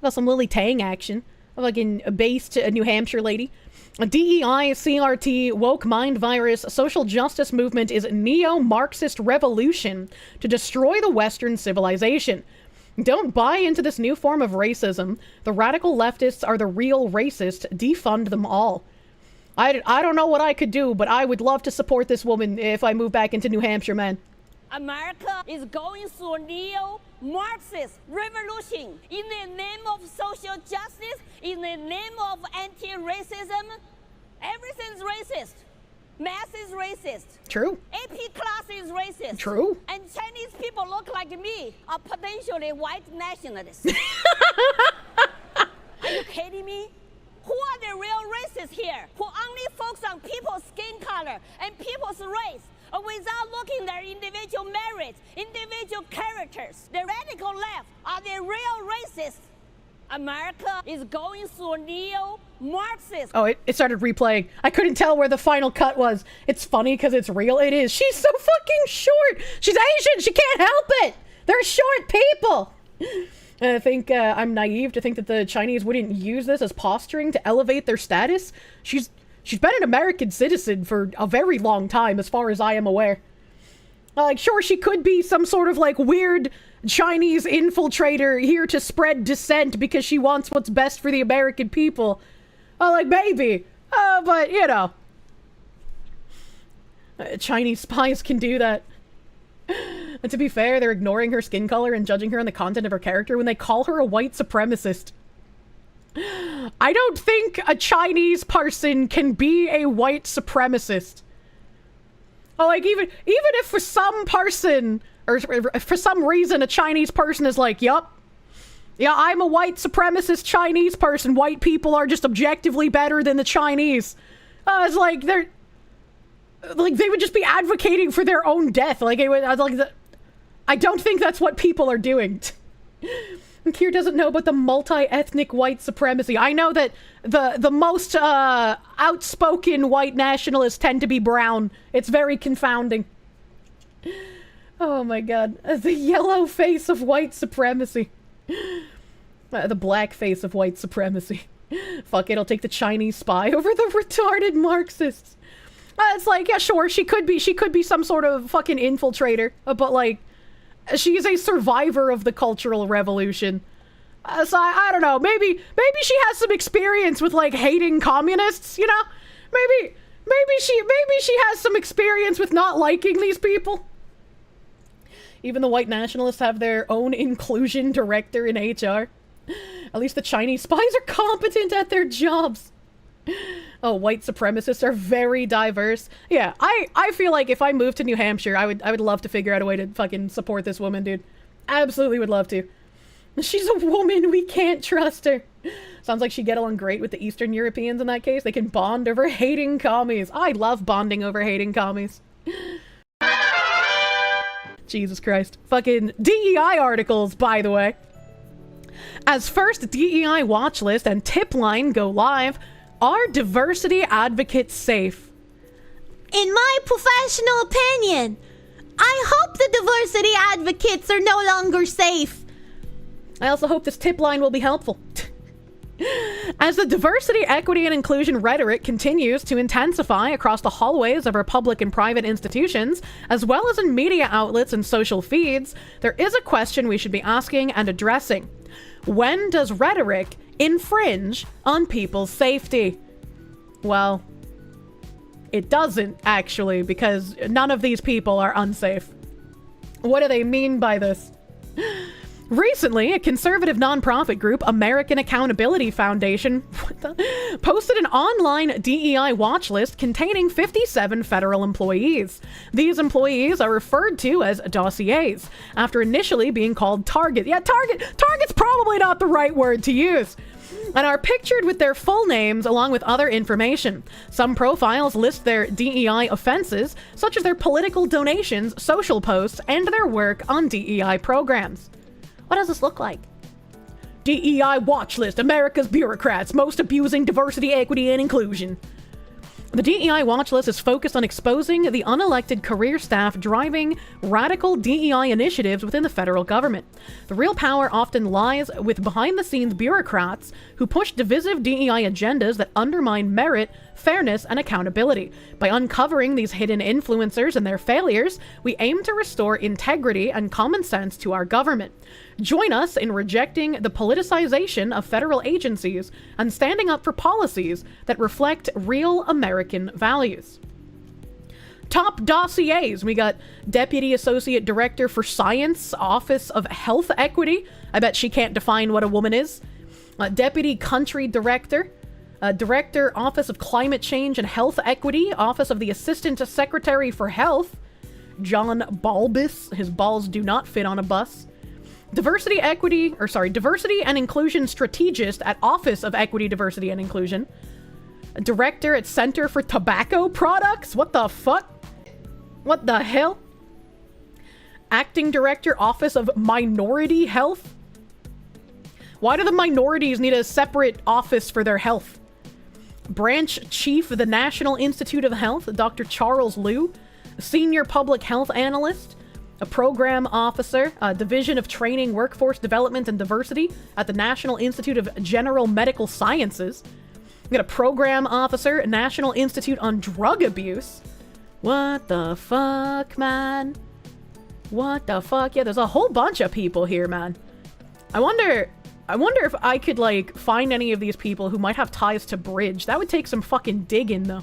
Got some Lily Tang action. Fucking based New Hampshire lady. DEI, CRT, woke mind virus, social justice movement is neo-Marxist revolution to destroy the Western civilization. Don't buy into this new form of racism. The radical leftists are the real racist. Defund them all. I don't know what I could do, but I would love to support this woman if I move back into New Hampshire, man. America is going through a neo-Marxist revolution in the name of social justice, in the name of anti-racism. Everything's racist. Math is racist. True. AP class is racist. True. And Chinese people look like me are potentially white nationalists. Are you kidding me? Who are the real racists here? Who only focus on people's skin color and people's race, without looking at their individual merits, individual characters? The radical left are the real racists. America is going through a neo-Marxist. Oh, it started replaying. I couldn't tell where the final cut was. It's funny because it's real. It is. She's so fucking short. She's Asian. She can't help it. They're short people. I think I'm naive to think that the Chinese wouldn't use this as posturing to elevate their status. She's been an American citizen for a very long time, as far as I am aware. Like, sure, she could be some sort of, like, weird Chinese infiltrator here to spread dissent because she wants what's best for the American people. Like, maybe. But, you know. Chinese spies can do that. And to be fair, they're ignoring her skin color and judging her on the content of her character when they call her a white supremacist. I don't think a Chinese person can be a white supremacist. Oh, like, even if for some person, or for some reason, a Chinese person is like, yup, yeah, I'm a white supremacist Chinese person. White people are just objectively better than the Chinese. It's like, they would just be advocating for their own death. Like, I don't think that's what people are doing. And Kier doesn't know about the multi-ethnic white supremacy. I know that the most outspoken white nationalists tend to be brown. It's very confounding. Oh my god. The yellow face of white supremacy. The black face of white supremacy. Fuck it, I'll take the Chinese spy over the retarded Marxists. It's like, yeah, sure, she could be some sort of fucking infiltrator, but like, she's a survivor of the Cultural Revolution. So I don't know, maybe she has some experience with, like, hating communists, you know? Maybe she has some experience with not liking these people. Even the white nationalists have their own inclusion director in HR. At least the Chinese spies are competent at their jobs. Oh, white supremacists are very diverse. Yeah, I feel like if I moved to New Hampshire, I would love to figure out a way to fucking support this woman, dude. Absolutely would love to. She's a woman, we can't trust her. Sounds like she'd get along great with the Eastern Europeans in that case. They can bond over hating commies. I love bonding over hating commies. Jesus Christ. Fucking DEI articles, by the way. As first DEI watch list and tip line go live, are diversity advocates safe? In my professional opinion, I hope the diversity advocates are no longer safe. I also hope this tip line will be helpful. As the diversity, equity, and inclusion rhetoric continues to intensify across the hallways of our public and private institutions, as well as in media outlets and social feeds, there is a question we should be asking and addressing. When does rhetoric infringe on people's safety? Well, it doesn't, actually, because none of these people are unsafe. What do they mean by this? Recently, a conservative nonprofit group, American Accountability Foundation, posted an online DEI watch list containing 57 federal employees. These employees are referred to as dossiers, after initially being called target. Yeah, target's probably not the right word to use. And are pictured with their full names along with other information. Some profiles list their DEI offenses, such as their political donations, social posts, and their work on DEI programs. What does this look like? DEI watch list, America's bureaucrats most abusing diversity, equity, and inclusion. The DEI watch list is focused on exposing the unelected career staff driving radical DEI initiatives within the federal government. The real power often lies with behind-the-scenes bureaucrats who push divisive DEI agendas that undermine merit, fairness, and accountability. By uncovering these hidden influencers and their failures, we aim to restore integrity and common sense to our government. Join us in rejecting the politicization of federal agencies and standing up for policies that reflect real American values. Top dossiers. We got Deputy Associate Director for Science, Office of Health Equity. I bet she can't define what a woman is. Deputy Country Director. Director, Office of Climate Change and Health Equity, Office of the Assistant Secretary for Health. John Balbus. His balls do not fit on a bus. Diversity and Inclusion Strategist at Office of Equity, Diversity, and Inclusion. Director at Center for Tobacco Products? What the fuck? What the hell? Acting Director, Office of Minority Health? Why do the minorities need a separate office for their health? Branch Chief of the National Institute of Health, Dr. Charles Liu. Senior Public Health Analyst. A program officer, Division of Training, Workforce Development, and Diversity at the National Institute of General Medical Sciences. We got a program officer, National Institute on Drug Abuse. What the fuck, man? What the fuck? Yeah, there's a whole bunch of people here, man. I wonder if I could, like, find any of these people who might have ties to Bridge. That would take some fucking digging, though.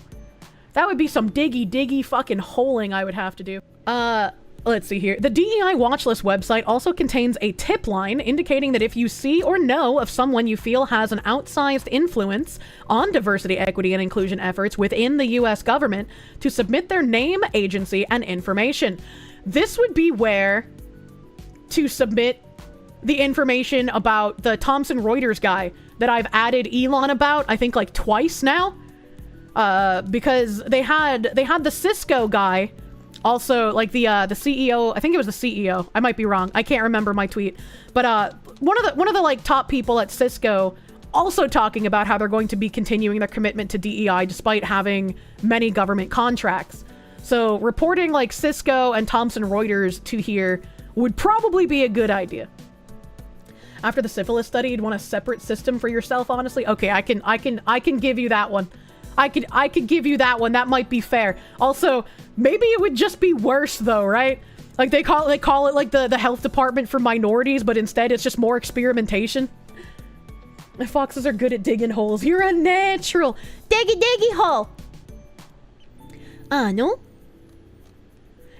That would be some diggy fucking holing I would have to do. Let's see here. The DEI Watchlist website also contains a tip line indicating that if you see or know of someone you feel has an outsized influence on diversity, equity, and inclusion efforts within the U.S. government, to submit their name, agency, and information. This would be where to submit the information about the Thomson Reuters guy that I've added Elon about, I think like twice now. Because they had the Cisco guy. Also, like the CEO, I think it was the CEO. I might be wrong. I can't remember my tweet. But one of the like top people at Cisco also talking about how they're going to be continuing their commitment to DEI despite having many government contracts. So reporting like Cisco and Thomson Reuters to here would probably be a good idea. After the syphilis study, you'd want a separate system for yourself, honestly. Okay, I can give you that one. I could give you that one. That might be fair. Also, maybe it would just be worse though, right? Like they call it like the health department for minorities, but instead it's just more experimentation. Foxes are good at digging holes. You're a natural. Diggy hole. No.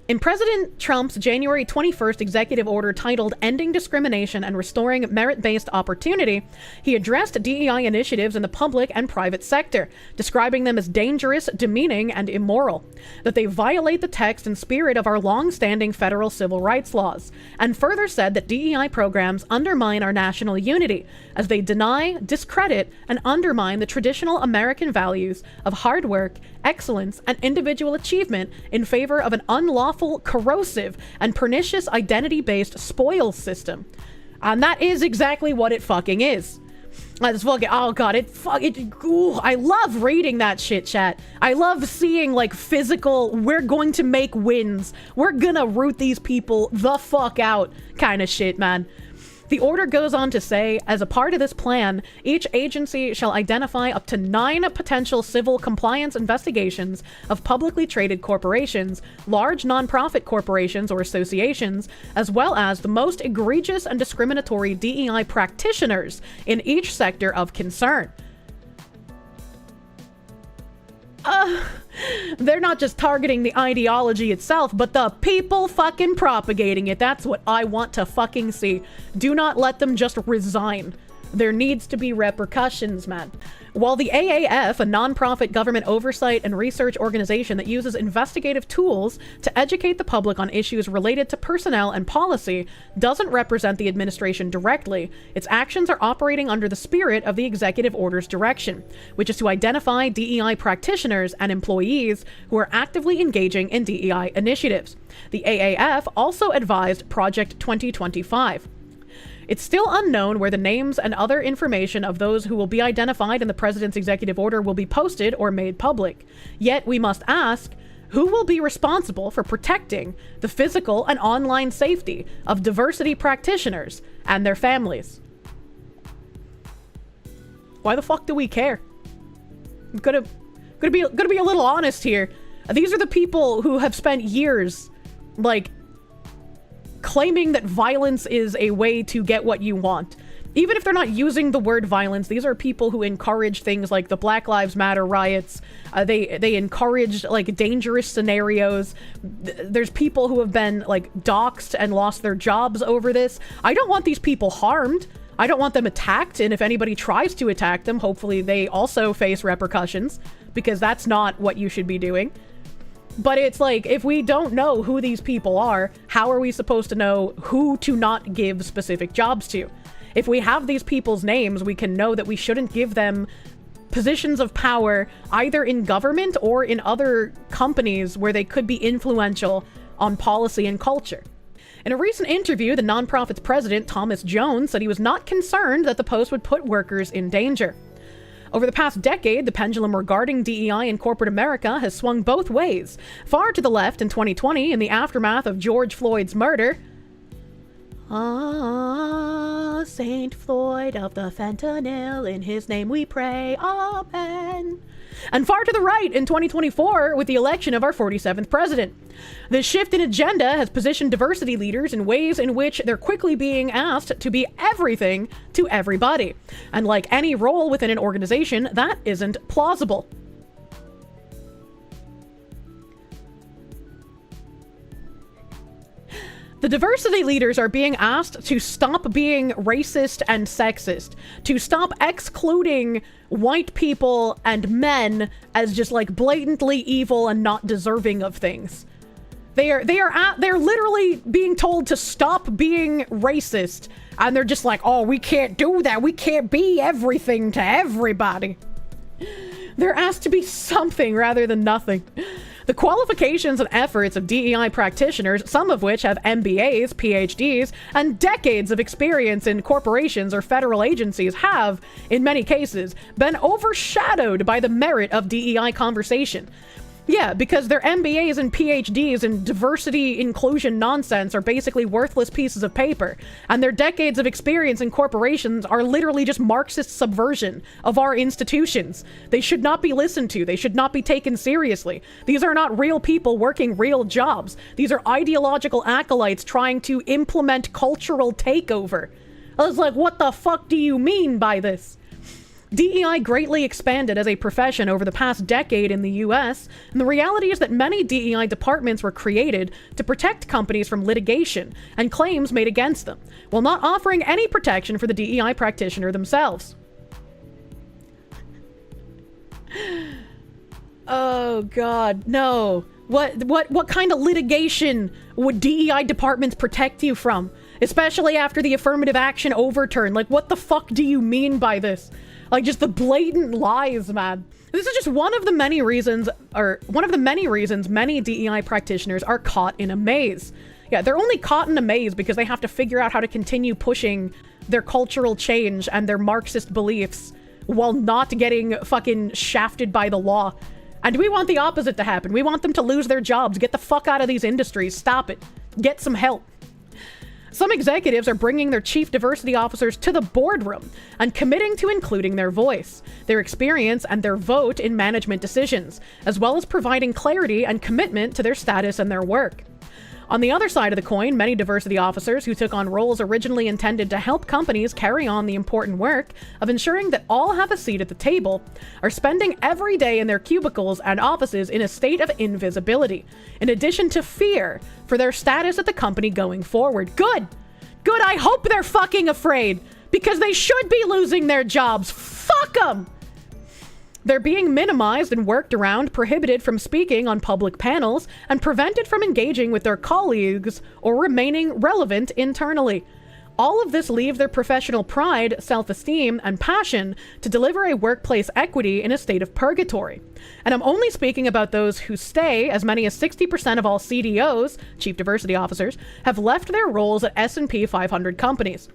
In President Trump's January 21st executive order titled Ending Discrimination and Restoring Merit-Based Opportunity, he addressed DEI initiatives in the public and private sector, describing them as dangerous, demeaning, and immoral, that they violate the text and spirit of our long-standing federal civil rights laws, and further said that DEI programs undermine our national unity, as they deny, discredit, and undermine the traditional American values of hard work, excellence, and individual achievement in favor of an unlawful, corrosive, and pernicious identity-based spoils system. And that is exactly what it fucking is. It's fucking, oh god, I love reading that shit, chat. I love seeing, like, physical, we're going to make wins. We're gonna root these people the fuck out kind of shit, man. The order goes on to say, as a part of this plan, each agency shall identify up to 9 potential civil compliance investigations of publicly traded corporations, large nonprofit corporations or associations, as well as the most egregious and discriminatory DEI practitioners in each sector of concern. They're not just targeting the ideology itself, but the people fucking propagating it. That's what I want to fucking see. Do not let them just resign. There needs to be repercussions, man. While the AAF, a nonprofit government oversight and research organization that uses investigative tools to educate the public on issues related to personnel and policy, doesn't represent the administration directly, its actions are operating under the spirit of the executive order's direction, which is to identify DEI practitioners and employees who are actively engaging in DEI initiatives. The AAF also advised Project 2025. It's still unknown where the names and other information of those who will be identified in the president's executive order will be posted or made public. Yet we must ask, who will be responsible for protecting the physical and online safety of diversity practitioners and their families? Why the fuck do we care? I'm gonna be a little honest here. These are the people who have spent years, like, claiming that violence is a way to get what you want. Even if they're not using the word violence, these are people who encourage things like the Black Lives Matter riots. They encourage, like, dangerous scenarios. There's people who have been, like, doxxed and lost their jobs over this. I don't want these people harmed. I don't want them attacked, and if anybody tries to attack them, hopefully they also face repercussions, because that's not what you should be doing. But it's like, if we don't know who these people are, how are we supposed to know who to not give specific jobs to? If we have these people's names, we can know that we shouldn't give them positions of power either in government or in other companies where they could be influential on policy and culture. In a recent interview, the nonprofit's president, Thomas Jones, said he was not concerned that the post would put workers in danger. Over the past decade, the pendulum regarding DEI in corporate America has swung both ways. Far to the left in 2020, in the aftermath of George Floyd's murder. Ah, Saint Floyd of the fentanyl, in his name we pray, amen. And far to the right in 2024 with the election of our 47th president. This shift in agenda has positioned diversity leaders in ways in which they're quickly being asked to be everything to everybody. And like any role within an organization, that isn't plausible. The diversity leaders are being asked to stop being racist and sexist, to stop excluding white people and men as just like blatantly evil and not deserving of things. They're literally being told to stop being racist, and they're just like, oh, we can't do that. We can't be everything to everybody. They're asked to be something rather than nothing. The qualifications and efforts of DEI practitioners, some of which have MBAs, PhDs, and decades of experience in corporations or federal agencies, have, in many cases, been overshadowed by the merit of DEI conversation. Yeah, because their MBAs and PhDs in diversity inclusion nonsense are basically worthless pieces of paper, and their decades of experience in corporations are literally just Marxist subversion of our institutions. They should not be listened to. They should not be taken seriously. These are not real people working real jobs. These are ideological acolytes trying to implement cultural takeover. I was like, what the fuck do you mean by this? DEI greatly expanded as a profession over the past decade in the US, and the reality is that many DEI departments were created to protect companies from litigation and claims made against them, while not offering any protection for the DEI practitioner themselves. Oh god, no. What kind of litigation would DEI departments protect you from? Especially after the affirmative action overturn. Like, what the fuck do you mean by this? Like, just the blatant lies, man. This is just one of the many reasons many DEI practitioners are caught in a maze. Yeah, they're only caught in a maze because they have to figure out how to continue pushing their cultural change and their Marxist beliefs while not getting fucking shafted by the law. And we want the opposite to happen. We want them to lose their jobs. Get the fuck out of these industries. Stop it. Get some help. Some executives are bringing their chief diversity officers to the boardroom and committing to including their voice, their experience, and their vote in management decisions, as well as providing clarity and commitment to their status and their work. On the other side of the coin, many diversity officers who took on roles originally intended to help companies carry on the important work of ensuring that all have a seat at the table are spending every day in their cubicles and offices in a state of invisibility, in addition to fear for their status at the company going forward. Good! Good, I hope they're fucking afraid, because they should be losing their jobs. Fuck them! They're being minimized and worked around, prohibited from speaking on public panels, and prevented from engaging with their colleagues or remaining relevant internally. All of this leaves their professional pride, self-esteem, and passion to deliver a workplace equity in a state of purgatory. And I'm only speaking about those who stay. As many as 60% of all CDOs, Chief Diversity Officers, have left their roles at S&P 500 companies.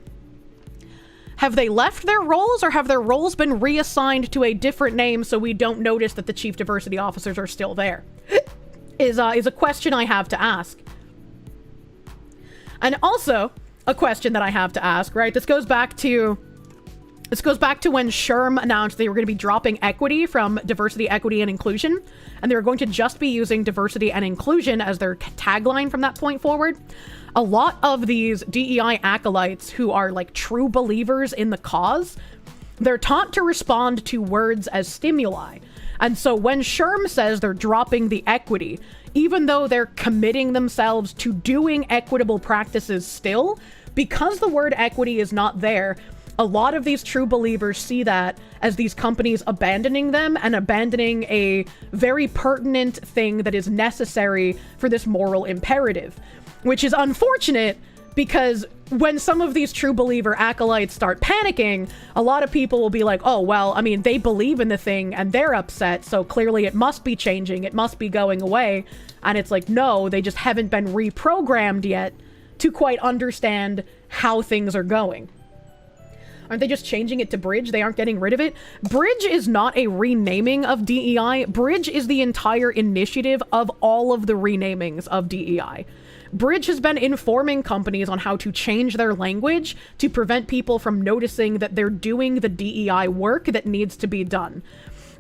Have they left their roles, or have their roles been reassigned to a different name so we don't notice that the chief diversity officers are still there? Is a question I have to ask. And also, a question that I have to ask, right? This goes back to when SHRM announced they were going to be dropping equity from diversity, equity, and inclusion, and they were going to just be using diversity and inclusion as their tagline from that point forward. A lot of these DEI acolytes who are like true believers in the cause, they're taught to respond to words as stimuli. And so when SHRM says they're dropping the equity, even though they're committing themselves to doing equitable practices still, because the word equity is not there, a lot of these true believers see that as these companies abandoning them and abandoning a very pertinent thing that is necessary for this moral imperative, which is unfortunate because when some of these true believer acolytes start panicking, a lot of people will be like, oh, well, I mean, they believe in the thing and they're upset, so clearly it must be changing, it must be going away. And it's like, no, they just haven't been reprogrammed yet to quite understand how things are going. Aren't they just changing it to Bridge? They aren't getting rid of it? Bridge is not a renaming of DEI. Bridge is the entire initiative of all of the renamings of DEI. Bridge has been informing companies on how to change their language to prevent people from noticing that they're doing the DEI work that needs to be done.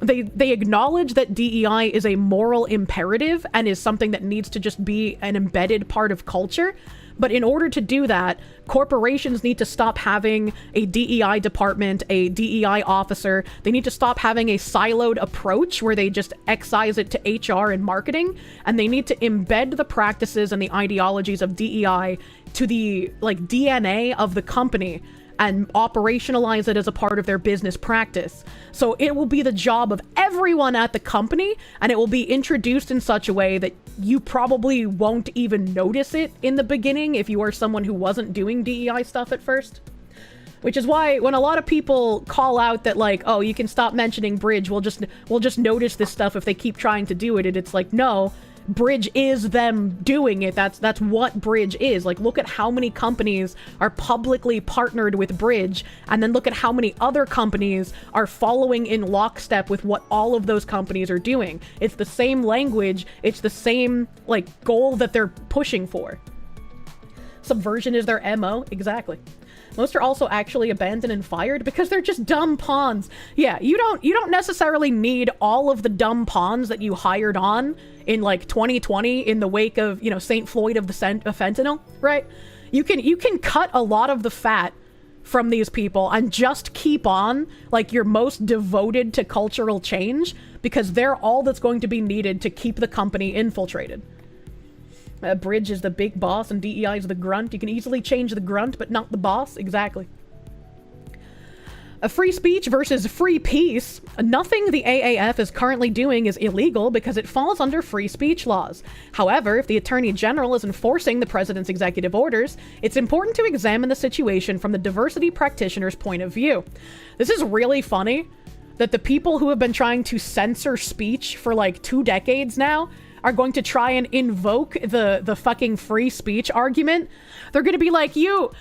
They acknowledge that DEI is a moral imperative and is something that needs to just be an embedded part of culture. But in order to do that, corporations need to stop having a DEI department, a DEI officer. They need to stop having a siloed approach where they just excise it to HR and marketing. And they need to embed the practices and the ideologies of DEI to the DNA of the company and operationalize it as a part of their business practice. So it will be the job of everyone at the company, and it will be introduced in such a way that you probably won't even notice it in the beginning if you are someone who wasn't doing DEI stuff at first. Which is why when a lot of people call out that like, oh, you can stop mentioning Bridge, we'll just notice this stuff if they keep trying to do it, and it's like, no, Bridge is them doing it. That's what Bridge is. Like, look at how many companies are publicly partnered with Bridge, and then look at how many other companies are following in lockstep with what all of those companies are doing. It's the same language, it's the same like goal that they're pushing for. Subversion is their MO, exactly. Most are also actually abandoned and fired because they're just dumb pawns. Yeah, you don't necessarily need all of the dumb pawns that you hired on in like 2020 in the wake of, you know, St. Floyd of the fentanyl, right? You can cut a lot of the fat from these people and just keep on like your most devoted to cultural change because they're all that's going to be needed to keep the company infiltrated. Bridge is the big boss and DEI is the grunt. You can easily change the grunt, but not the boss. Exactly. A free speech versus free peace. Nothing the AAF is currently doing is illegal because it falls under free speech laws. However, if the Attorney General is enforcing the President's executive orders, it's important to examine the situation from the diversity practitioner's point of view. This is really funny that the people who have been trying to censor speech for like 2 decades now are going to try and invoke the fucking free speech argument. They're going to be like, you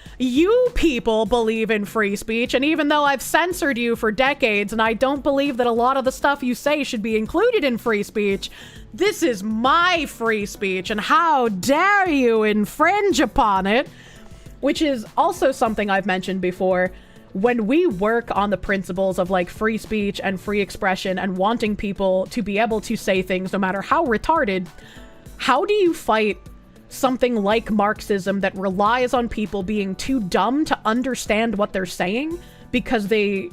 people believe in free speech, and even though I've censored you for decades and I don't believe that a lot of the stuff you say should be included in free speech, this is my free speech, and how dare you infringe upon it? Which is also something I've mentioned before. When we work on the principles of like free speech and free expression and wanting people to be able to say things no matter how retarded, how do you fight something like Marxism that relies on people being too dumb to understand what they're saying because they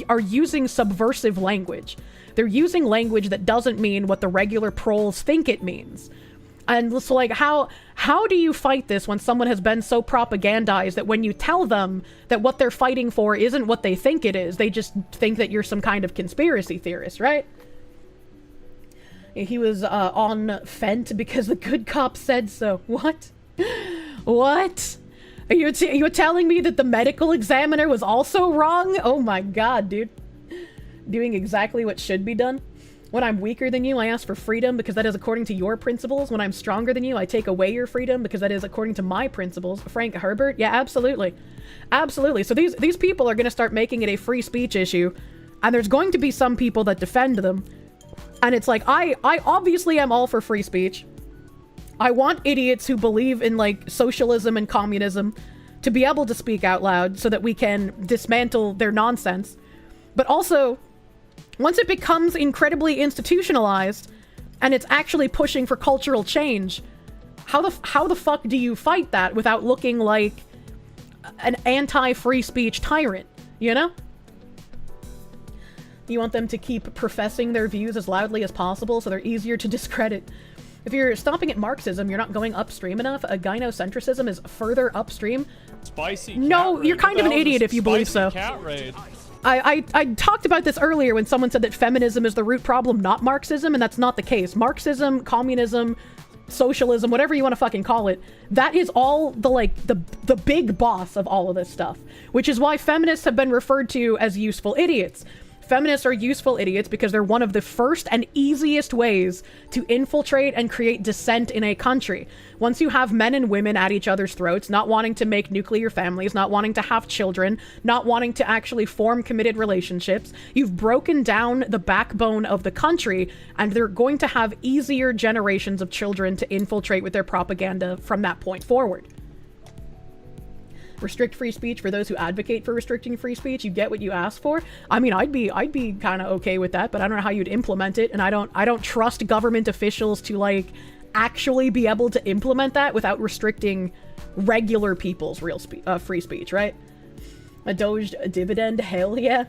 are using subversive language? They're using language that doesn't mean what the regular proles think it means. And so, like, how do you fight this when someone has been so propagandized that when you tell them that what they're fighting for isn't what they think it is, they just think that you're some kind of conspiracy theorist, right? He was on Fent because the good cop said so. What? What? Are you telling me that the medical examiner was also wrong? Oh my god, dude. Doing exactly what should be done. When I'm weaker than you, I ask for freedom because that is according to your principles. When I'm stronger than you, I take away your freedom because that is according to my principles. Frank Herbert? Yeah, absolutely. Absolutely. So these people are going to start making it a free speech issue, and there's going to be some people that defend them. And it's like, I obviously am all for free speech. I want idiots who believe in, like, socialism and communism to be able to speak out loud so that we can dismantle their nonsense. But also, once it becomes incredibly institutionalized and it's actually pushing for cultural change, how the fuck do you fight that without looking like an anti-free speech tyrant, you know? You want them to keep professing their views as loudly as possible so they're easier to discredit. If you're stopping at Marxism, you're not going upstream enough. A gynocentrism is further upstream. Spicy no, you're kind of an idiot if you believe so. Cat raid. I talked about this earlier when someone said that feminism is the root problem, not Marxism, and that's not the case. Marxism, communism, socialism, whatever you want to fucking call it, that is all the big boss of all of this stuff, which is why feminists have been referred to as useful idiots. Feminists are useful idiots because they're one of the first and easiest ways to infiltrate and create dissent in a country. Once you have men and women at each other's throats, not wanting to make nuclear families, not wanting to have children, not wanting to actually form committed relationships, you've broken down the backbone of the country, and they're going to have easier generations of children to infiltrate with their propaganda from that point forward. Restrict free speech for those who advocate for restricting free speech. You get what you ask for. I mean, I'd be kind of okay with that, but I don't know how you'd implement it, and I don't trust government officials to, like, actually be able to implement that without restricting regular people's free speech, right? A Doge dividend? Hell yeah.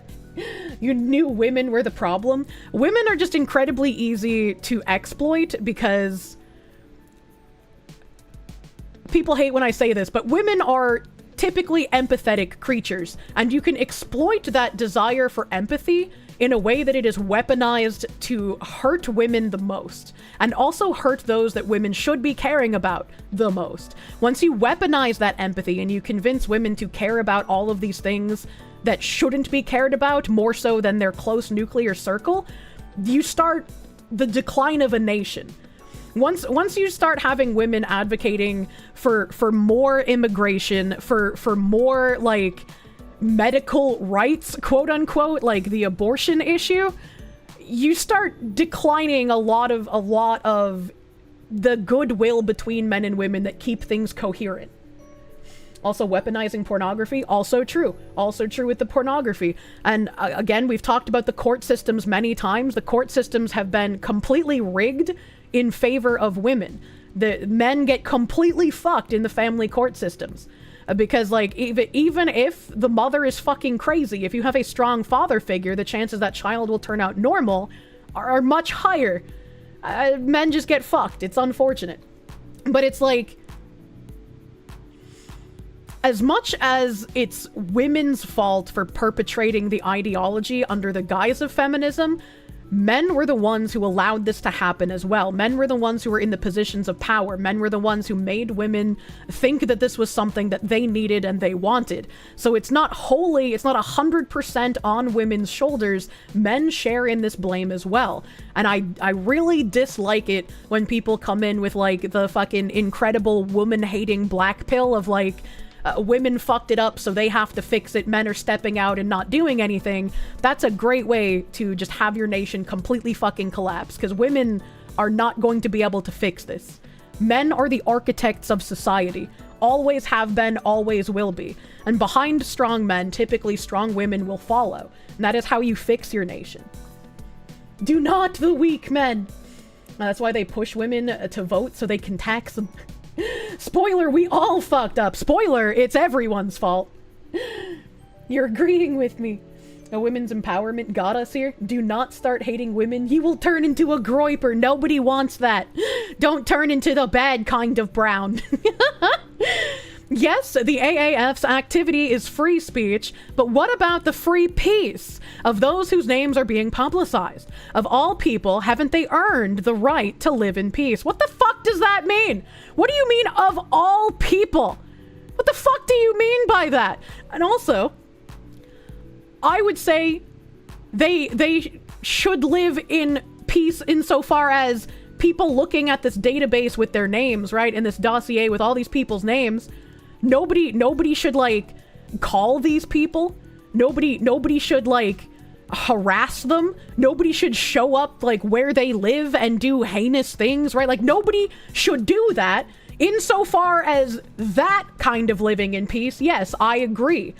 You knew women were the problem. Women are just incredibly easy to exploit because people hate when I say this, but women are typically empathetic creatures, and you can exploit that desire for empathy in a way that it is weaponized to hurt women the most, and also hurt those that women should be caring about the most. Once you weaponize that empathy and you convince women to care about all of these things that shouldn't be cared about more so than their close nuclear circle, you start the decline of a nation. Once you start having women advocating for more immigration, for more, like, medical rights, quote unquote, like the abortion issue, you start declining a lot of the goodwill between men and women that keep things coherent. Also, weaponizing pornography, also true with the pornography. And again, we've talked about the court systems many times. The court systems have been completely rigged in favor of women. The men get completely fucked in the family court systems. Because, like, even if the mother is fucking crazy, if you have a strong father figure, the chances that child will turn out normal are much higher. Men just get fucked. It's unfortunate. But it's like, as much as it's women's fault for perpetrating the ideology under the guise of feminism, men were the ones who allowed this to happen as well. Men were the ones who were in the positions of power. Men were the ones who made women think that this was something that they needed and they wanted. So it's not 100% on women's shoulders. Men share in this blame as well. And I really dislike it when people come in with, like, the fucking incredible woman-hating black pill of, like, women fucked it up, so they have to fix it. Men are stepping out and not doing anything. That's a great way to just have your nation completely fucking collapse, because women are not going to be able to fix this. Men are the architects of society. Always have been, always will be. And behind strong men, typically strong women will follow. And that is how you fix your nation. Do not the weak men. That's why they push women to vote so they can tax them. Spoiler, we all fucked up. Spoiler, it's everyone's fault. You're agreeing with me. A women's empowerment got us here. Do not start hating women. You will turn into a groiper. Nobody wants that. Don't turn into the bad kind of brown. Yes, the AAF's activity is free speech, but what about the free peace of those whose names are being publicized? Of all people, haven't they earned the right to live in peace? What the fuck does that mean? What do you mean, of all people? What the fuck do you mean by that? And also, I would say they should live in peace peace insofar as people looking at this database with their names, right? In this dossier with all these people's names. Nobody should, like, call these people. Nobody should, like, harass them. Nobody should show up, like, where they live and do heinous things, right? Like, nobody should do that. Insofar as that kind of living in peace, yes, I agree.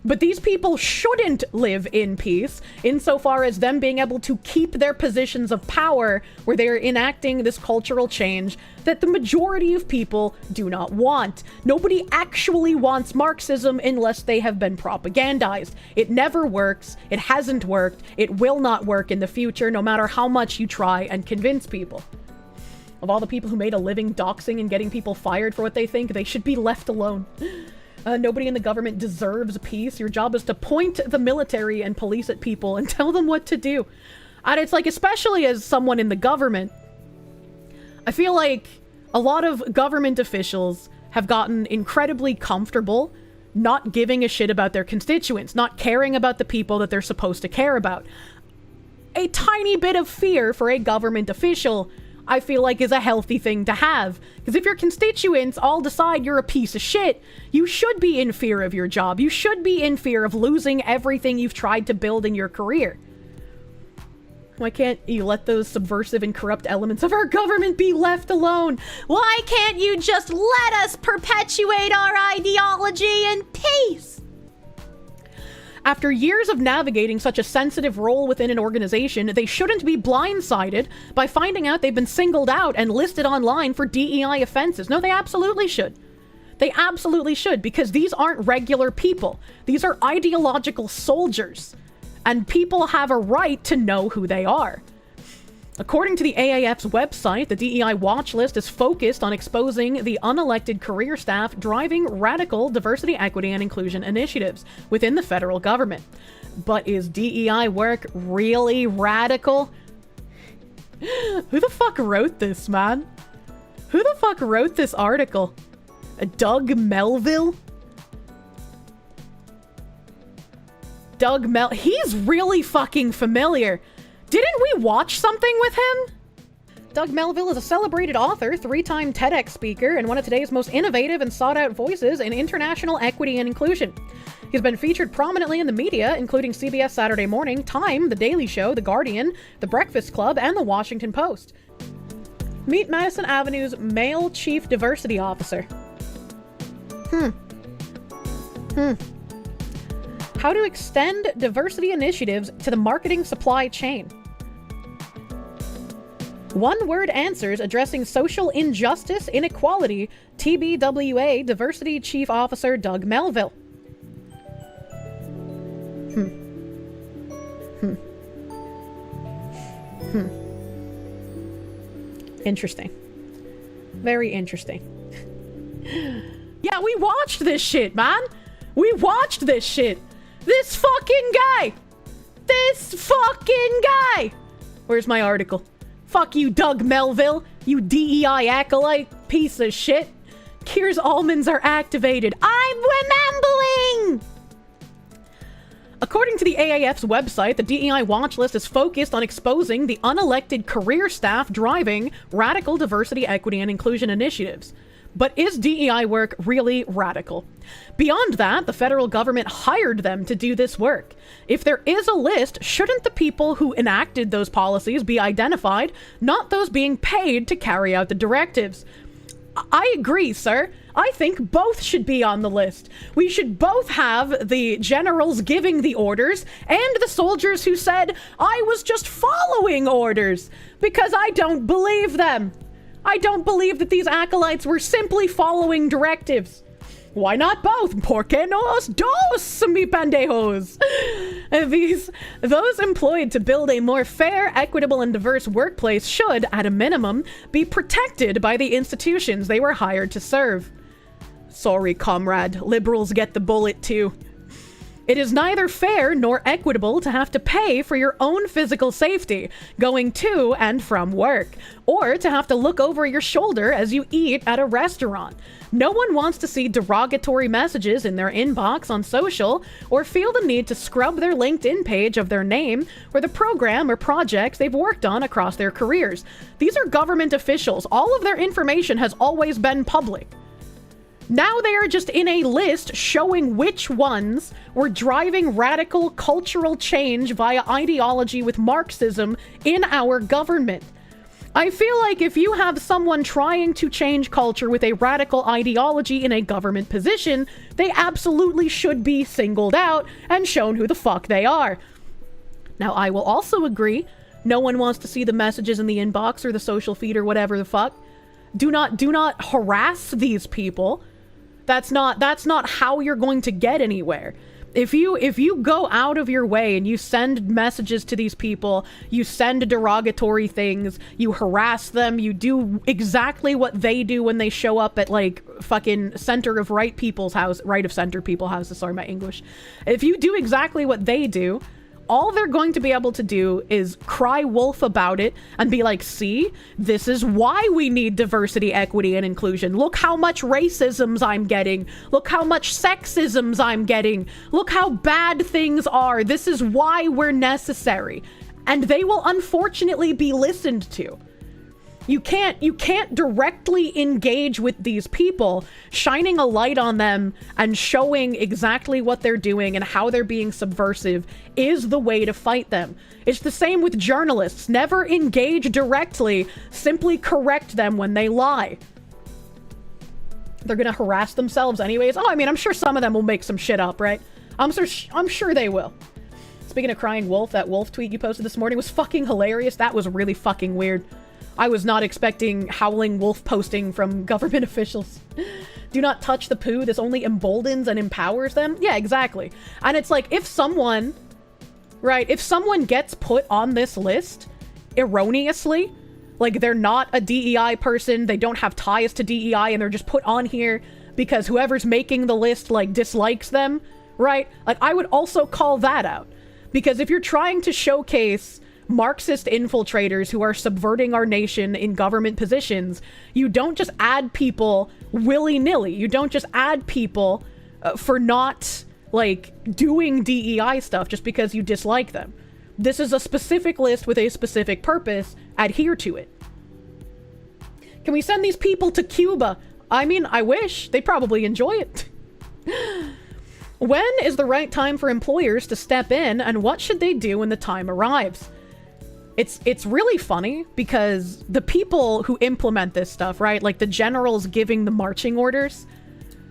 But these people shouldn't live in peace insofar as them being able to keep their positions of power where they're enacting this cultural change that the majority of people do not want. Nobody actually wants Marxism unless they have been propagandized. It never works. It hasn't worked. It will not work in the future, no matter how much you try and convince people. Of all the people who made a living doxing and getting people fired for what they think, they should be left alone. Nobody in the government deserves peace. Your job is to point the military and police at people and tell them what to do. And it's like, especially as someone in the government, I feel like a lot of government officials have gotten incredibly comfortable not giving a shit about their constituents, not caring about the people that they're supposed to care about. A tiny bit of fear for a government official, I feel like, is a healthy thing to have. Because if your constituents all decide you're a piece of shit, you should be in fear of your job. You should be in fear of losing everything you've tried to build in your career. Why can't you let those subversive and corrupt elements of our government be left alone? Why can't you just let us perpetuate our ideology in peace? After years of navigating such a sensitive role within an organization, they shouldn't be blindsided by finding out they've been singled out and listed online for DEI offenses. No, they absolutely should. They absolutely should, because these aren't regular people. These are ideological soldiers, and people have a right to know who they are. According to the AAF's website, the DEI watch list is focused on exposing the unelected career staff driving radical diversity, equity, and inclusion initiatives within the federal government. But is DEI work really radical? Who the fuck wrote this, man? Who the fuck wrote this article? Doug Melville? He's really fucking familiar. Didn't we watch something with him? Doug Melville is a celebrated author, 3-time TEDx speaker, and one of today's most innovative and sought-out voices in international equity and inclusion. He's been featured prominently in the media, including CBS Saturday Morning, Time, The Daily Show, The Guardian, The Breakfast Club, and The Washington Post. Meet Madison Avenue's male chief diversity officer. How to extend diversity initiatives to the marketing supply chain. One-word answers addressing social injustice, inequality, TBWA Diversity Chief Officer Doug Melville. Interesting. Very interesting. Yeah, we watched this shit, man. We watched this shit. This fucking guy. Where's my article? Fuck you, Doug Melville. You DEI acolyte piece of shit. Kier's almonds are activated. I'm remembering! According to the AAF's website, the DEI watch list is focused on exposing the unelected career staff driving radical diversity, equity, and inclusion initiatives. But is DEI work really radical? Beyond that, the federal government hired them to do this work. If there is a list, shouldn't the people who enacted those policies be identified, not those being paid to carry out the directives? I agree, sir. I think both should be on the list. We should both have the generals giving the orders and the soldiers who said, I was just following orders, because I don't believe them. I don't believe that these acolytes were simply following directives. Why not both? ¿Por qué no los dos, mi pendejos? Those employed to build a more fair, equitable, and diverse workplace should, at a minimum, be protected by the institutions they were hired to serve. Sorry, comrade. Liberals get the bullet too. It is neither fair nor equitable to have to pay for your own physical safety going to and from work, or to have to look over your shoulder as you eat at a restaurant. No one wants to see derogatory messages in their inbox on social, or feel the need to scrub their LinkedIn page of their name or the program or projects they've worked on across their careers. These are government officials. All of their information has always been public. Now they are just in a list showing which ones were driving radical cultural change via ideology with Marxism in our government. I feel like if you have someone trying to change culture with a radical ideology in a government position, they absolutely should be singled out and shown who the fuck they are. Now, I will also agree, no one wants to see the messages in the inbox or the social feed or whatever the fuck. Do not harass these people. That's not how you're going to get anywhere. If you go out of your way and you send messages to these people, you send derogatory things, you harass them, you do exactly what they do when they show up at like fucking center of right of center people houses, sorry my English. If you do exactly what they do, all they're going to be able to do is cry wolf about it and be like, see, this is why we need diversity, equity, and inclusion. Look how much racisms I'm getting. Look how much sexisms I'm getting. Look how bad things are. This is why we're necessary. And they will unfortunately be listened to. You can't directly engage with these people. Shining a light on them and showing exactly what they're doing and how they're being subversive is the way to fight them. It's the same with journalists. Never engage directly, simply correct them when they lie. They're gonna harass themselves anyways. Oh, I mean, I'm sure some of them will make some shit up, right? I'm sure they will. Speaking of crying wolf, that wolf tweet you posted this morning was fucking hilarious. That was really fucking weird. I was not expecting howling wolf posting from government officials. Do not touch the poo. This only emboldens and empowers them. Yeah, exactly. And it's like, if someone gets put on this list erroneously, like they're not a DEI person, they don't have ties to DEI, and they're just put on here because whoever's making the list like dislikes them, right? Like I would also call that out. Because if you're trying to showcase Marxist infiltrators who are subverting our nation in government positions, you don't just add people willy-nilly. You don't just add people for not, like, doing DEI stuff just because you dislike them. This is a specific list with a specific purpose. Adhere to it. Can we send these people to Cuba? I mean, I wish. They'd probably enjoy it. When is the right time for employers to step in, and what should they do when the time arrives? It's really funny because the people who implement this stuff, right, like the generals giving the marching orders,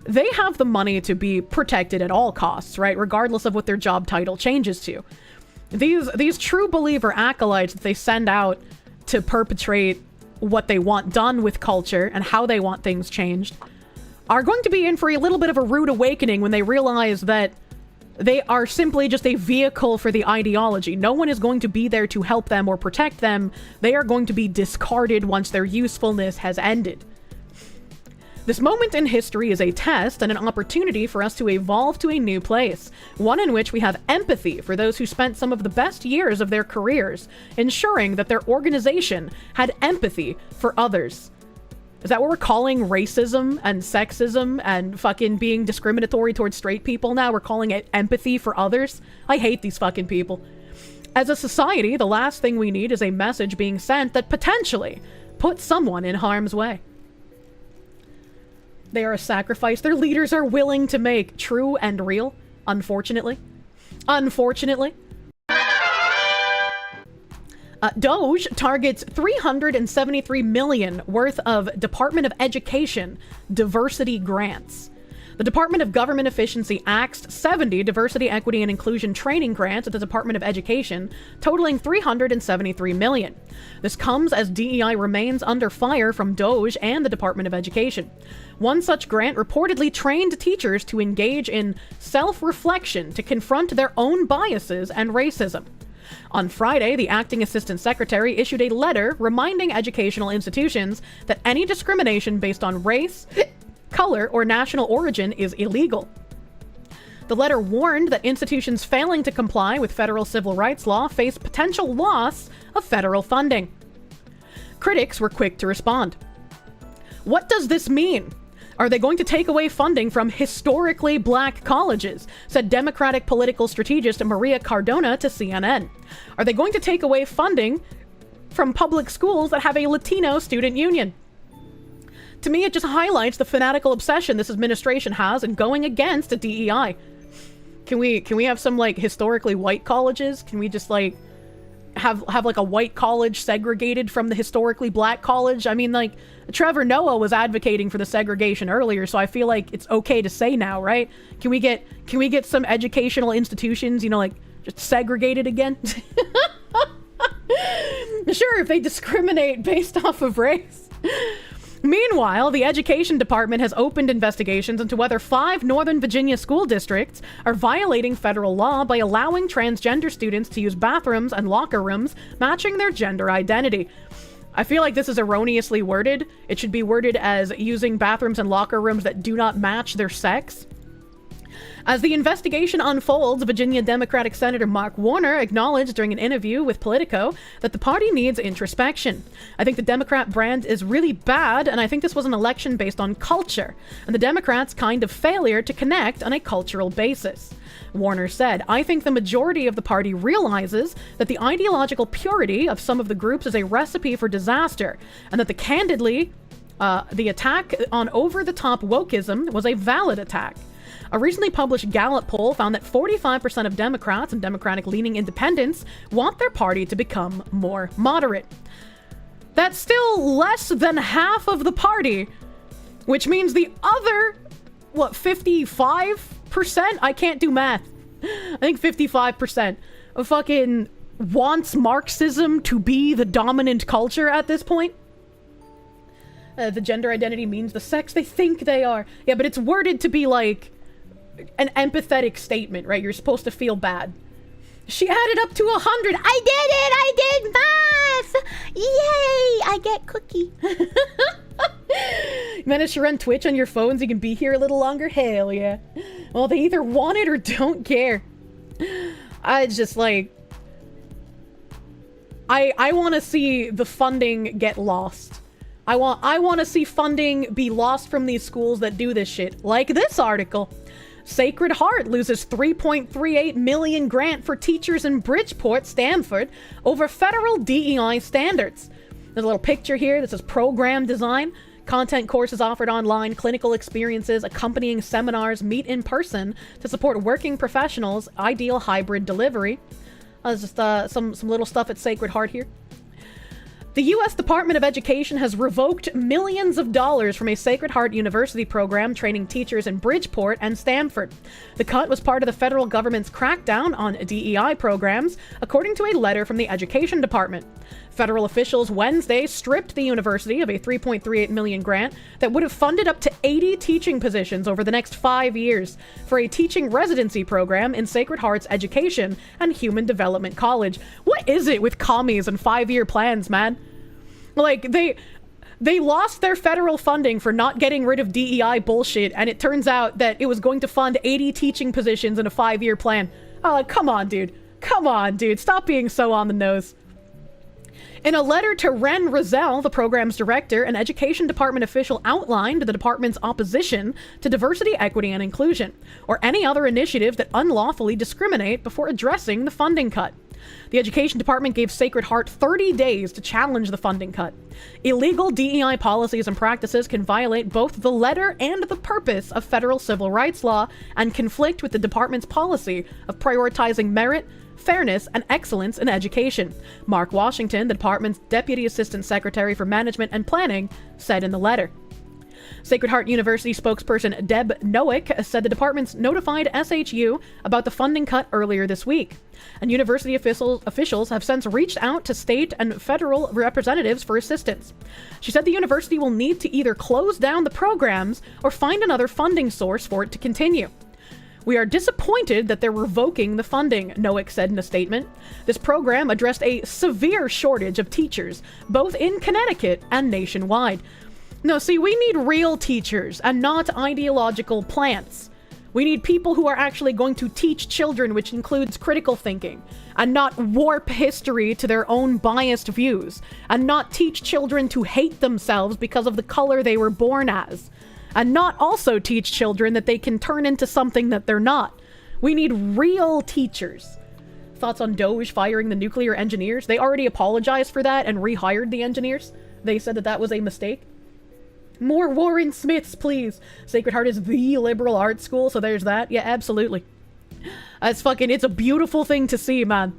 they have the money to be protected at all costs, right, regardless of what their job title changes to. These true believer acolytes that they send out to perpetrate what they want done with culture and how they want things changed are going to be in for a little bit of a rude awakening when they realize that they are simply just a vehicle for the ideology. No one is going to be there to help them or protect them. They are going to be discarded once their usefulness has ended. This moment in history is a test and an opportunity for us to evolve to a new place, one in which we have empathy for those who spent some of the best years of their careers, ensuring that their organization had empathy for others. Is that what we're calling racism and sexism and fucking being discriminatory towards straight people now? We're calling it empathy for others? I hate these fucking people. As a society, the last thing we need is a message being sent that potentially puts someone in harm's way. They are a sacrifice their leaders are willing to make, true and real, unfortunately. Unfortunately. Doge targets $373 million worth of Department of Education diversity grants. The Department of Government Efficiency axed 70 diversity, equity, and inclusion training grants at the Department of Education, totaling $373 million. This comes as DEI remains under fire from Doge and the Department of Education. One such grant reportedly trained teachers to engage in self-reflection to confront their own biases and racism. On Friday, the acting assistant secretary issued a letter reminding educational institutions that any discrimination based on race, color, or national origin is illegal. The letter warned that institutions failing to comply with federal civil rights law face potential loss of federal funding. Critics were quick to respond. What does this mean? Are they going to take away funding from historically black colleges? Said Democratic political strategist Maria Cardona to CNN. Are they going to take away funding from public schools that have a Latino student union? To me, it just highlights the fanatical obsession this administration has in going against a DEI. Can we have some, like, historically white colleges? Can we just, like, have like a white college segregated from the historically black college? I mean, like, Trevor Noah was advocating for the segregation earlier, so I feel like it's okay to say now, right? Can we get some educational institutions, you know, like, just segregated again? Sure, if they discriminate based off of race. Meanwhile, the Education Department has opened investigations into whether 5 Northern Virginia school districts are violating federal law by allowing transgender students to use bathrooms and locker rooms matching their gender identity. I feel like this is erroneously worded. It should be worded as using bathrooms and locker rooms that do not match their sex. As the investigation unfolds, Virginia Democratic Senator Mark Warner acknowledged during an interview with Politico that the party needs introspection. I think the Democrat brand is really bad, and I think this was an election based on culture, and the Democrats' kind of failure to connect on a cultural basis. Warner said, I think the majority of the party realizes that the ideological purity of some of the groups is a recipe for disaster, and that the attack on over-the-top wokeism was a valid attack. A recently published Gallup poll found that 45% of Democrats and Democratic-leaning independents want their party to become more moderate. That's still less than half of the party, which means the other, 55%? I can't do math. I think 55% fucking wants Marxism to be the dominant culture at this point. The gender identity means the sex they think they are. Yeah, but it's worded to be like an empathetic statement, right? You're supposed to feel bad. She added up to 100. I did it! I did math! Yay! I get cookie. Managed to run Twitch on your phones, you can be here a little longer? Hell yeah. Well, they either want it or don't care. I just, like... I want to see the funding get lost. I want to see funding be lost from these schools that do this shit. Like this article. Sacred Heart loses $3.38 million grant for teachers in Bridgeport, Stanford, over federal DEI standards. There's a little picture here that says program design. Content courses offered online, clinical experiences, accompanying seminars, meet in person to support working professionals, ideal hybrid delivery. Just some little stuff at Sacred Heart here. The U.S. Department of Education has revoked millions of dollars from a Sacred Heart University program training teachers in Bridgeport and Stanford. The cut was part of the federal government's crackdown on DEI programs, according to a letter from the Education Department. Federal officials Wednesday stripped the university of a $3.38 million grant that would have funded up to 80 teaching positions over the next 5 years for a teaching residency program in Sacred Heart's Education and Human Development College. What is it with commies and 5-year plans, man? Like, they lost their federal funding for not getting rid of DEI bullshit, and it turns out that it was going to fund 80 teaching positions in a 5-year plan. Oh, come on, dude. Come on, dude. Stop being so on the nose. In a letter to Ren Rozelle, the program's director, an Education Department official outlined the department's opposition to diversity, equity, and inclusion, or any other initiative that unlawfully discriminate before addressing the funding cut. The Education Department gave Sacred Heart 30 days to challenge the funding cut. Illegal DEI policies and practices can violate both the letter and the purpose of federal civil rights law and conflict with the department's policy of prioritizing merit, fairness, and excellence in education, Mark Washington, the department's Deputy Assistant Secretary for Management and Planning, said in the letter. Sacred Heart University spokesperson Deb Nowick said the department's notified SHU about the funding cut earlier this week, and university officials have since reached out to state and federal representatives for assistance. She said the university will need to either close down the programs or find another funding source for it to continue. We are disappointed that they're revoking the funding, Nowick said in a statement. This program addressed a severe shortage of teachers, both in Connecticut and nationwide. No, see, we need real teachers and not ideological plants. We need people who are actually going to teach children, which includes critical thinking, and not warp history to their own biased views, and not teach children to hate themselves because of the color they were born as, and not also teach children that they can turn into something that they're not. We need real teachers. Thoughts on Doge firing the nuclear engineers? They already apologized for that and rehired the engineers. They said that that was a mistake. More Warren Smiths, please. Sacred Heart is the liberal arts school, so there's that. Yeah, absolutely. It's a beautiful thing to see, man.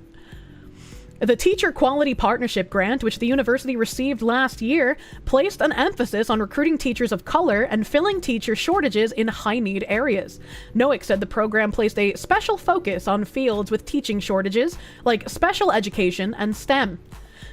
The Teacher Quality Partnership Grant, which the university received last year, placed an emphasis on recruiting teachers of color and filling teacher shortages in high-need areas. Noack said the program placed a special focus on fields with teaching shortages, like special education and STEM.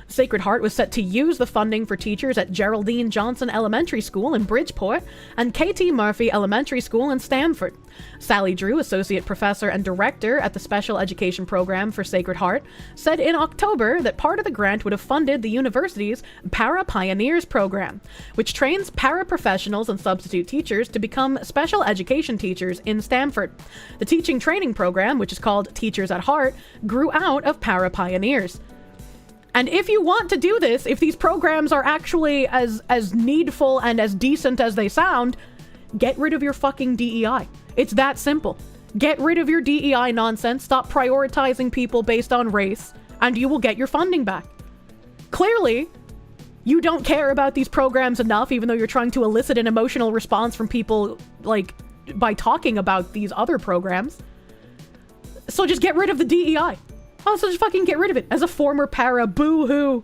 Sacred Heart was set to use the funding for teachers at Geraldine Johnson Elementary School in Bridgeport and K.T. Murphy Elementary School in Stamford. Sally Drew, associate professor and director at the Special Education Program for Sacred Heart, said in October that part of the grant would have funded the university's Para Pioneers program, which trains paraprofessionals and substitute teachers to become special education teachers in Stamford. The teaching training program, which is called Teachers at Heart, grew out of Para Pioneers. And if you want to do this, if these programs are actually as needful and as decent as they sound, get rid of your fucking DEI. It's that simple. Get rid of your DEI nonsense, stop prioritizing people based on race, and you will get your funding back. Clearly, you don't care about these programs enough, even though you're trying to elicit an emotional response from people, like, by talking about these other programs. So just get rid of the DEI. Oh, so just fucking get rid of it. As a former para, boo-hoo.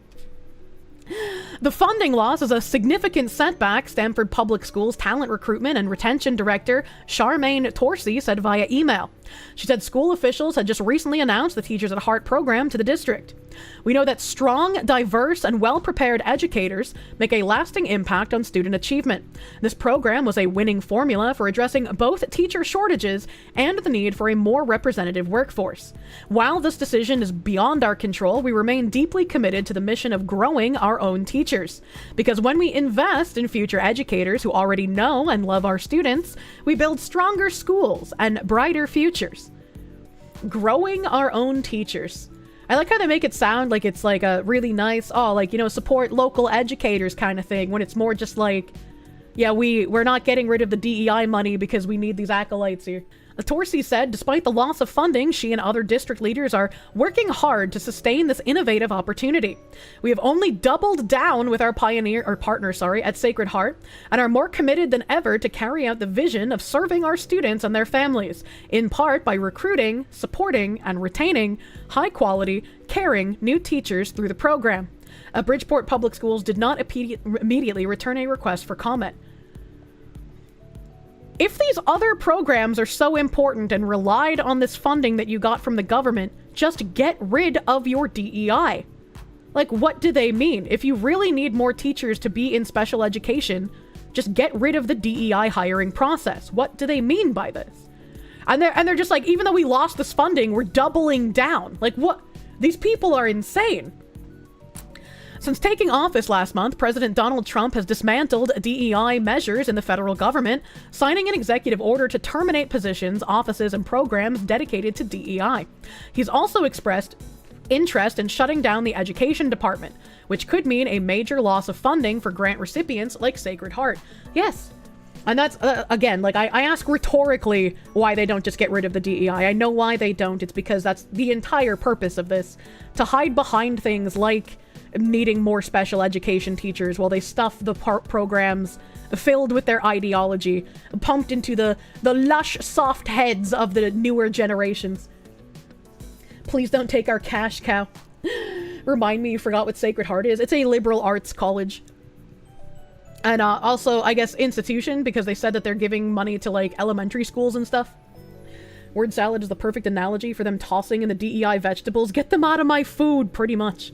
The funding loss is a significant setback, Stanford Public Schools talent recruitment and retention director Charmaine Torsey said via email. She said school officials had just recently announced the Teachers at Heart program to the district. We know that strong, diverse, and well-prepared educators make a lasting impact on student achievement. This program was a winning formula for addressing both teacher shortages and the need for a more representative workforce. While this decision is beyond our control, we remain deeply committed to the mission of growing our own teachers. Because when we invest in future educators who already know and love our students, we build stronger schools and brighter futures. Growing our own teachers. I like how they make it sound like it's like a really nice, support local educators kind of thing, when it's more just like, yeah, we're not getting rid of the DEI money because we need these acolytes here. Torsey said, despite the loss of funding, she and other district leaders are working hard to sustain this innovative opportunity. We have only doubled down with our partner at Sacred Heart, and are more committed than ever to carry out the vision of serving our students and their families, in part by recruiting, supporting, and retaining high-quality, caring new teachers through the program. Bridgeport Public Schools did not immediately return a request for comment. If these other programs are so important and relied on this funding that you got from the government, just get rid of your DEI. Like, what do they mean? If you really need more teachers to be in special education, just get rid of the DEI hiring process. What do they mean by this? And they're just like, even though we lost this funding, we're doubling down. Like, what? These people are insane. Since taking office last month, President Donald Trump has dismantled DEI measures in the federal government, signing an executive order to terminate positions, offices, and programs dedicated to DEI. He's also expressed interest in shutting down the education department, which could mean a major loss of funding for grant recipients like Sacred Heart. Yes. And that's, again, like, I ask rhetorically why they don't just get rid of the DEI. I know why they don't. It's because that's the entire purpose of this, to hide behind things like needing more special education teachers while they stuff the programs filled with their ideology, pumped into the lush, soft heads of the newer generations. Please don't take our cash cow. Remind me you forgot what Sacred Heart is. It's a liberal arts college. And also, I guess, institution, because they said that they're giving money to, like, elementary schools and stuff. Word salad is the perfect analogy for them tossing in the DEI vegetables. Get them out of my food, pretty much.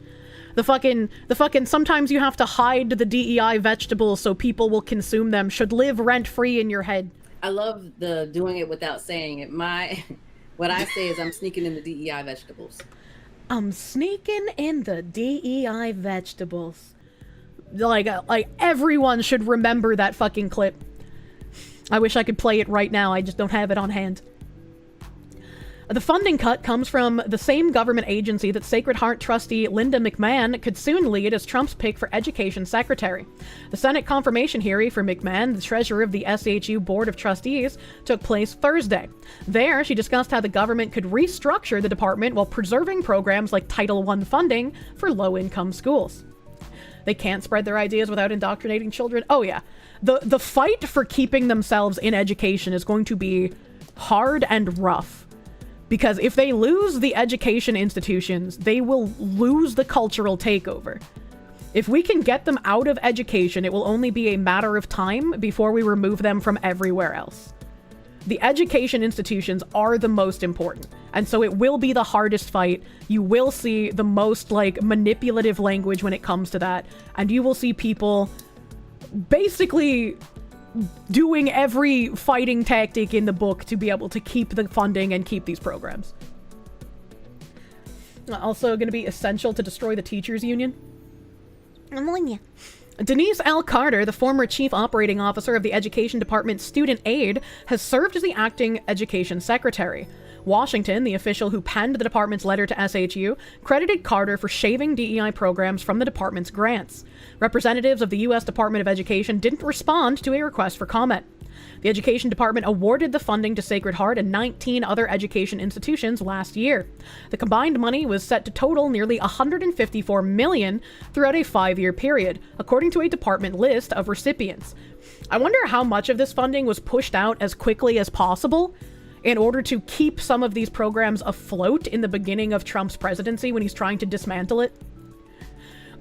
The fucking sometimes you have to hide the DEI vegetables so people will consume them should live rent-free in your head. I love the doing it without saying it. What I say is I'm sneaking in the DEI vegetables. I'm sneaking in the DEI vegetables. Like everyone should remember that fucking clip. I wish I could play it right now. I just don't have it on hand. The funding cut comes from the same government agency that Sacred Heart trustee Linda McMahon could soon lead as Trump's pick for Education Secretary. The Senate confirmation hearing for McMahon, the treasurer of the SHU Board of Trustees, took place Thursday. There, she discussed how the government could restructure the department while preserving programs like Title I funding for low-income schools. They can't spread their ideas without indoctrinating children. Oh yeah. The fight for keeping themselves in education is going to be hard and rough. Because if they lose the education institutions, they will lose the cultural takeover. If we can get them out of education, it will only be a matter of time before we remove them from everywhere else. The education institutions are the most important, and so it will be the hardest fight. You will see the most, manipulative language when it comes to that, and you will see people basically doing every fighting tactic in the book to be able to keep the funding and keep these programs. Also going to be essential to destroy the teachers union. Ammonia. Denise L. Carter, the former chief operating officer of the Education Department's Student Aid, has served as the acting education secretary. Washington, the official who penned the department's letter to SHU, credited Carter for shaving DEI programs from the department's grants. Representatives of the U.S. Department of Education didn't respond to a request for comment. The Education Department awarded the funding to Sacred Heart and 19 other education institutions last year. The combined money was set to total nearly $154 million throughout a 5-year period, according to a department list of recipients. I wonder how much of this funding was pushed out as quickly as possible in order to keep some of these programs afloat in the beginning of Trump's presidency when he's trying to dismantle it.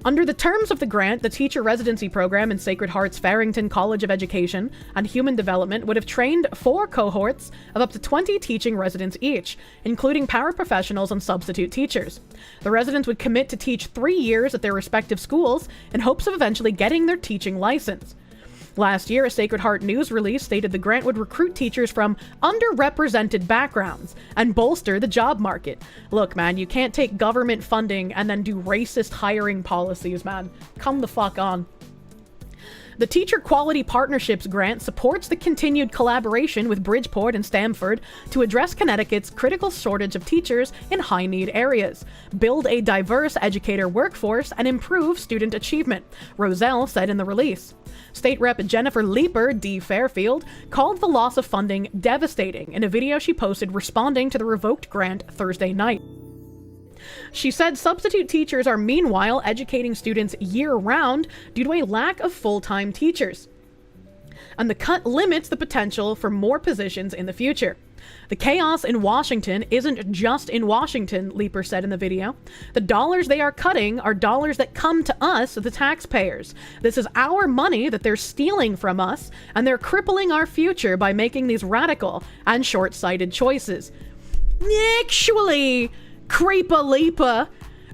Under the terms of the grant, the teacher residency program in Sacred Heart's Farrington College of Education and Human Development would have trained 4 cohorts of up to 20 teaching residents each, including paraprofessionals and substitute teachers. The residents would commit to teach 3 years at their respective schools in hopes of eventually getting their teaching license. Last year, a Sacred Heart news release stated the grant would recruit teachers from underrepresented backgrounds and bolster the job market. Look, man, you can't take government funding and then do racist hiring policies, man. Come the fuck on. The Teacher Quality Partnerships Grant supports the continued collaboration with Bridgeport and Stamford to address Connecticut's critical shortage of teachers in high-need areas, build a diverse educator workforce, and improve student achievement, Roselle said in the release. State Rep Jennifer Leeper, D. Fairfield, called the loss of funding devastating in a video she posted responding to the revoked grant Thursday night. She said substitute teachers are meanwhile educating students year-round due to a lack of full-time teachers. And the cut limits the potential for more positions in the future. The chaos in Washington isn't just in Washington, Leeper said in the video. The dollars they are cutting are dollars that come to us, the taxpayers. This is our money that they're stealing from us, and they're crippling our future by making these radical and short-sighted choices. Actually, Creepa-leapa,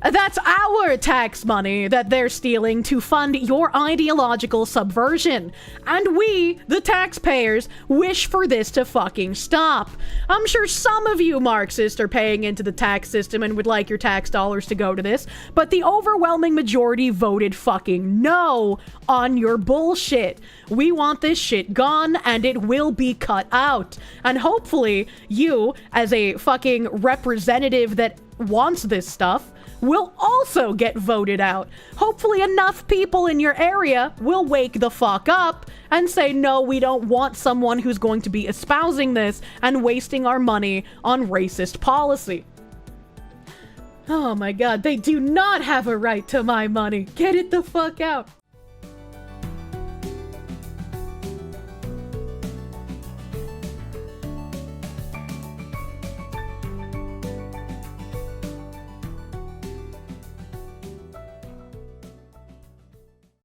that's our tax money that they're stealing to fund your ideological subversion. And we, the taxpayers, wish for this to fucking stop. I'm sure some of you Marxists are paying into the tax system and would like your tax dollars to go to this, but the overwhelming majority voted fucking no on your bullshit. We want this shit gone, and it will be cut out. And hopefully you, as a fucking representative that wants this stuff, will also get voted out. Hopefully enough people in your area will wake the fuck up and say, no, we don't want someone who's going to be espousing this and wasting our money on racist policy. Oh my god, they do not have a right to my money. Get it the fuck out.